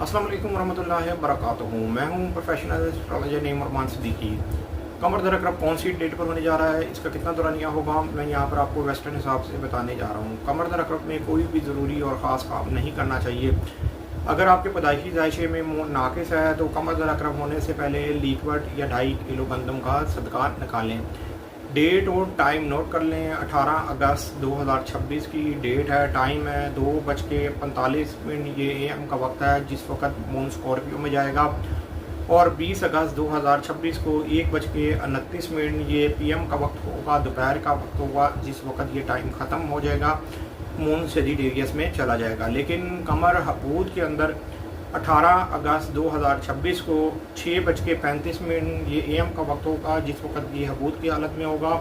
अस्सलाम वालेकुम वरहमतुल्लाहि वबरकातुहू। मैं हूं प्रोफेशनल एस्ट्रोलॉजर नेम अरमान सिद्दीकी। कमर दर अकरब कौन सी डेट पर होने जा रहा है, इसका कितना दौरानिया होगा, मैं यहां पर आपको वेस्टर्न हिसाब से बताने जा रहा हूं। कमर दर अकरब में कोई भी ज़रूरी और ख़ास काम नहीं करना चाहिए। अगर आपके पैदाइशी जायशे में नाकिस है तो कमर दर अकरब होने से पहले लीकवट या 2.5 किलो गंदम का सदका निकालें। डेट और टाइम नोट कर लें। 18 अगस्त 2026 की डेट है। टाइम है 2:45 ये AM का वक्त है जिस वक्त मून स्कॉर्पियो में जाएगा। और 20 अगस्त 2026 को 1:29 ये PM का वक्त होगा, दोपहर का वक्त होगा जिस वक्त ये टाइम ख़त्म हो जाएगा, मून सेजिटेरियस में चला जाएगा। लेकिन कमर हबूत के अंदर 18 अगस्त 2026 को 6:35 ये AM का वक्त होगा जिस वक्त ये हबूत की हालत में होगा।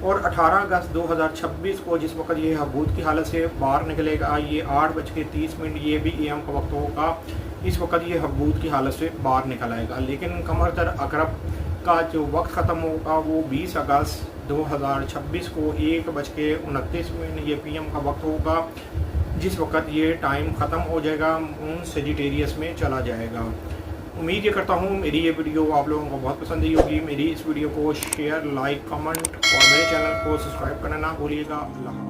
और 18 अगस्त 2026 को जिस वक्त ये हबूत की हालत से बाहर निकलेगा, ये 8:30 ये भी AM का वक्त होगा, इस वक्त ये हबूत की हालत से बाहर निकल आएगा। लेकिन कमर दर अकरब का जो वक्त ख़त्म होगा वो 20 अगस्त 2026 को 1:29 ये PM का वक्त होगा जिस वक्त ये टाइम ख़त्म हो जाएगा, मून सेजिटेरियस में चला जाएगा। उम्मीद ये करता हूँ मेरी ये वीडियो आप लोगों को बहुत पसंद आई होगी। मेरी इस वीडियो को शेयर, लाइक, कमेंट और मेरे चैनल को सब्सक्राइब करना ना भूलिएगा। अल्लाह।